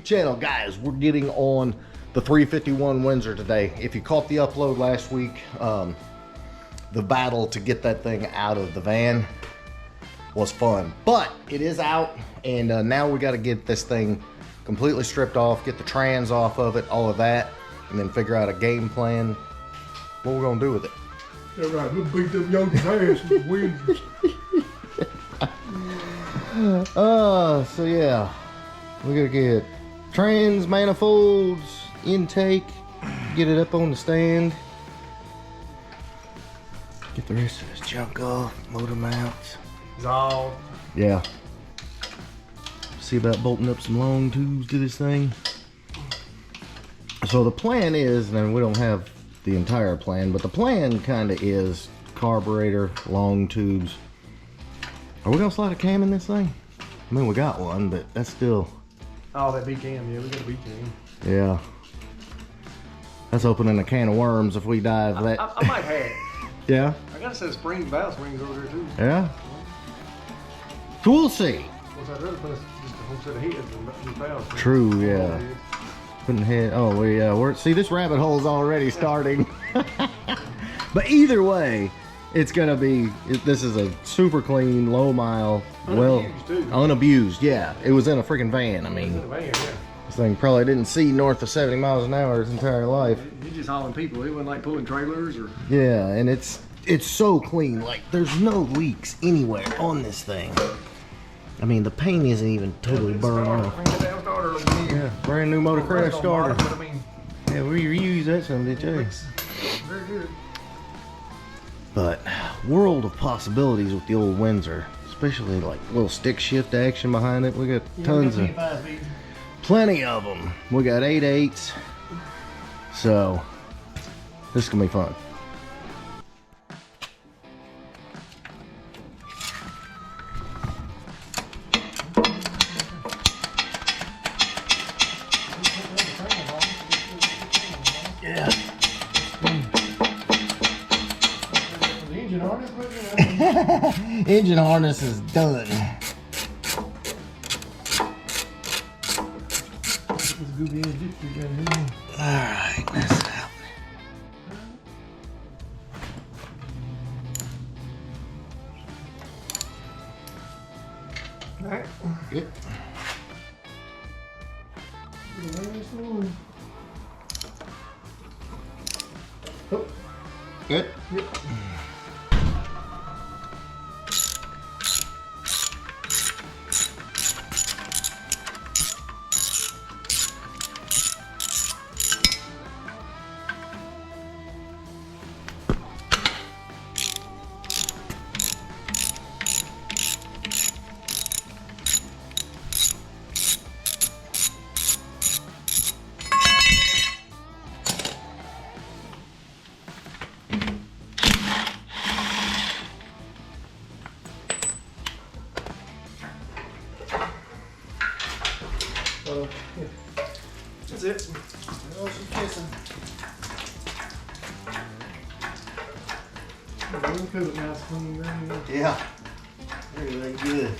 channel. Guys, we're getting on the 351 Windsor today. If you caught the upload last week, the battle to get that thing out of the van was fun, but it is out, and now we got to get this thing completely stripped off, get the trans off of it, all of that, and then figure out a game plan what we're gonna do with it. Yeah, right. We'll beat them yokes ass with the Windsors. So yeah, we're gonna get trans, manifolds, intake, get it up on the stand, get the rest of this junk off, motor mounts. Exhaust. Yeah. See about bolting up some long tubes to this thing. So the plan is, and we don't have the entire plan, but the plan kind of is carburetor, long tubes. Are we gonna slide a cam in this thing? I mean, we got one, but that's still... Oh, that B-cam, yeah, we got a B-cam. Yeah. That's opening a can of worms if we dive that. I might have it. Yeah? I got a set of spring valve springs over there too. Yeah? So we'll see. What's that other place? Just a whole set of heads and valves. True, yeah. Putting head, oh, we're, see, this rabbit hole's already starting. But either way, it's gonna be, this is a super clean, low mile, unabused, yeah. It was in a freaking van, I mean. This thing probably didn't see north of 70 miles an hour its entire life. You're just hauling people, it wasn't like pulling trailers or... Yeah, and it's so clean, like there's no leaks anywhere on this thing. I mean, the paint isn't even totally burned off. Yeah, brand new motor crash starter. Yeah, we reuse that some, did you? Very good. But world of possibilities with the old Windsor, especially like little stick shift action behind it. We got tons of, plenty of them. We got 8/8s, so this is gonna be fun. Yeah. Engine harness is done. Alright, that's it out. Alright. Good. Oh. Good. Yep. Yeah. That's it. Oh, she's kissing. Yeah. Everything good.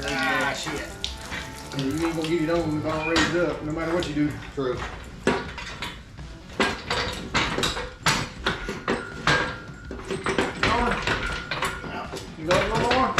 Ah, shit. You ain't gonna get it on if I don't raise it up, no matter what you do. True. You got one more?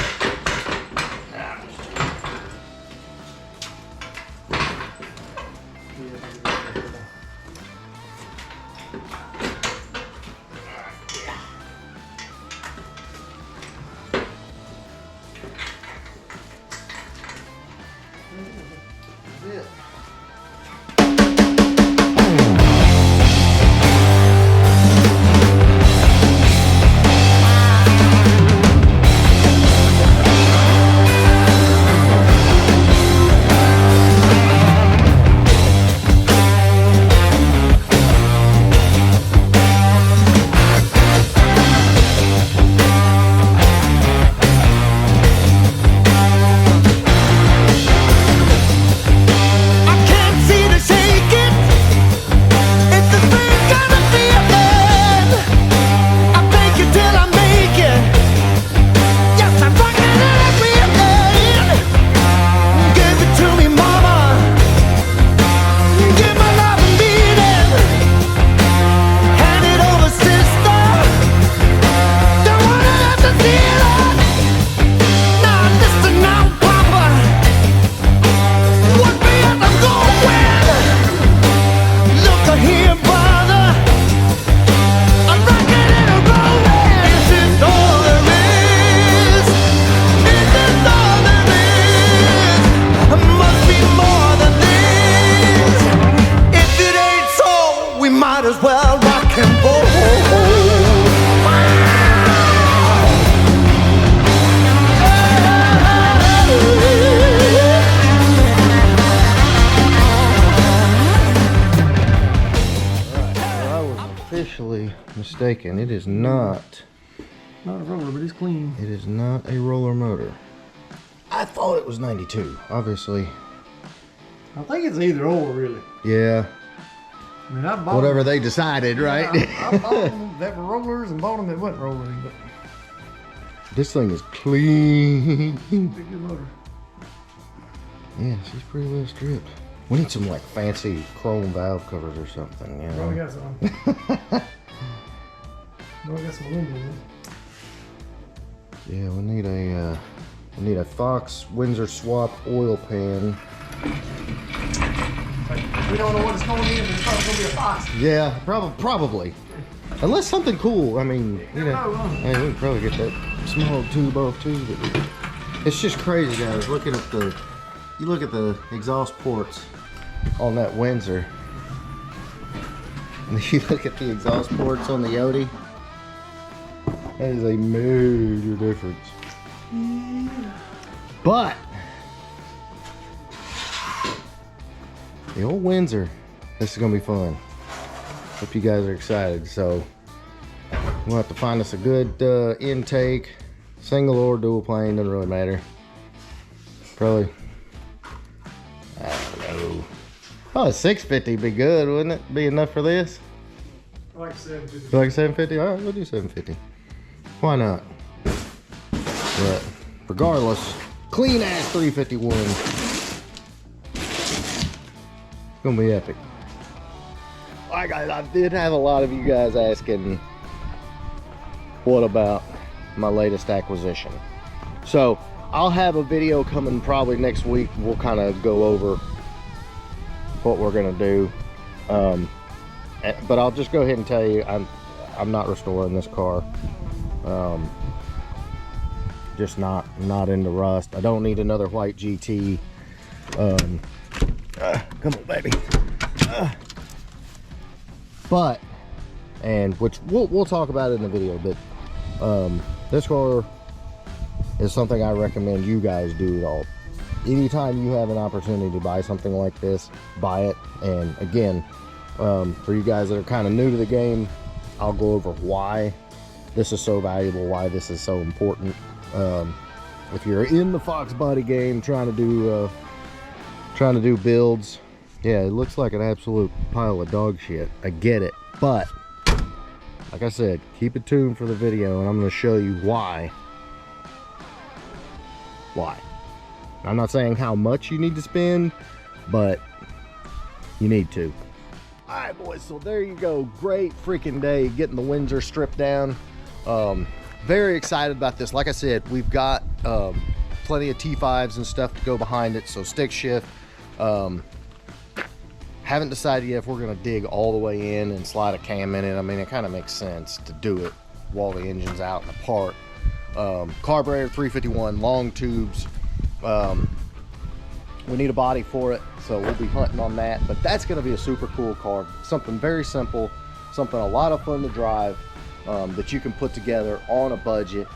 officially mistaken. It is not. Not a roller, but it's clean. It is not a roller motor. I thought it was 92, obviously. I think it's either or, really. Yeah. I mean, I bought Whatever them. they decided, right? I bought them that were rollers and bought them that wasn't rolling, but This thing is clean. it's a good motor. Yeah, she's pretty well stripped. We need some like fancy chrome valve covers or something, you Probably know. got some. Probably got some aluminum. Yeah, we need a Fox Windsor swap oil pan. We don't know what it's going in, but it's probably going to be a Fox. Yeah, probably. Unless something cool. I mean, you know, huh? hey, we can probably get that small tube off too. But it's just crazy, guys. Looking at you look at the exhaust ports on that Windsor, and you look at the exhaust ports on the Yodi. That is a major difference. But the old Windsor, this is gonna be fun. Hope you guys are excited. So we'll have to find us a good intake, single or dual plane, doesn't really matter. Probably, I don't know. Oh, a 650 would be good, wouldn't it? Be enough for this? I like 750. You like 750? All right, we'll do 750. Why not? But regardless, clean ass 351. Gonna be epic. Alright guys, I did have a lot of you guys asking what about my latest acquisition. So I'll have a video coming probably next week. We'll kind of go over what we're gonna do. But I'll just go ahead and tell you, I'm not restoring this car. Just not into rust. I don't need another white GT. Come on, baby. But, and which we'll talk about it in the video, but this car is something I recommend you guys do it all. Anytime you have an opportunity to buy something like this, buy it. And again, for you guys that are kind of new to the game, I'll go over why this is so valuable, why this is so important. If you're in the Fox body game, trying to do builds, yeah, it looks like an absolute pile of dog shit. I get it, but like I said, keep it tuned for the video, and I'm going to show you why. I'm not saying how much you need to spend, but you need to. All right, boys, so there you go. Great freaking day getting the Windsor stripped down. Very excited about this. Like I said, we've got plenty of T5s and stuff to go behind it, so stick shift. Haven't decided yet if we're going to dig all the way in and slide a cam in it. I mean, it kind of makes sense to do it while the engine's out and apart. Carburetor 351, long tubes. We need a body for it, so we'll be hunting on that. But that's going to be a super cool car. Something very simple, something a lot of fun to drive, that you can put together on a budget,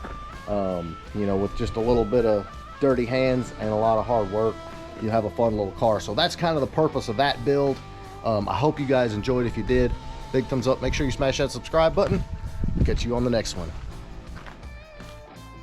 you know, with just a little bit of dirty hands and a lot of hard work. You have a fun little car. So that's kind of the purpose of that build. I hope you guys enjoyed. If you did, big thumbs up. Make sure you smash that subscribe button. Catch you on the next one.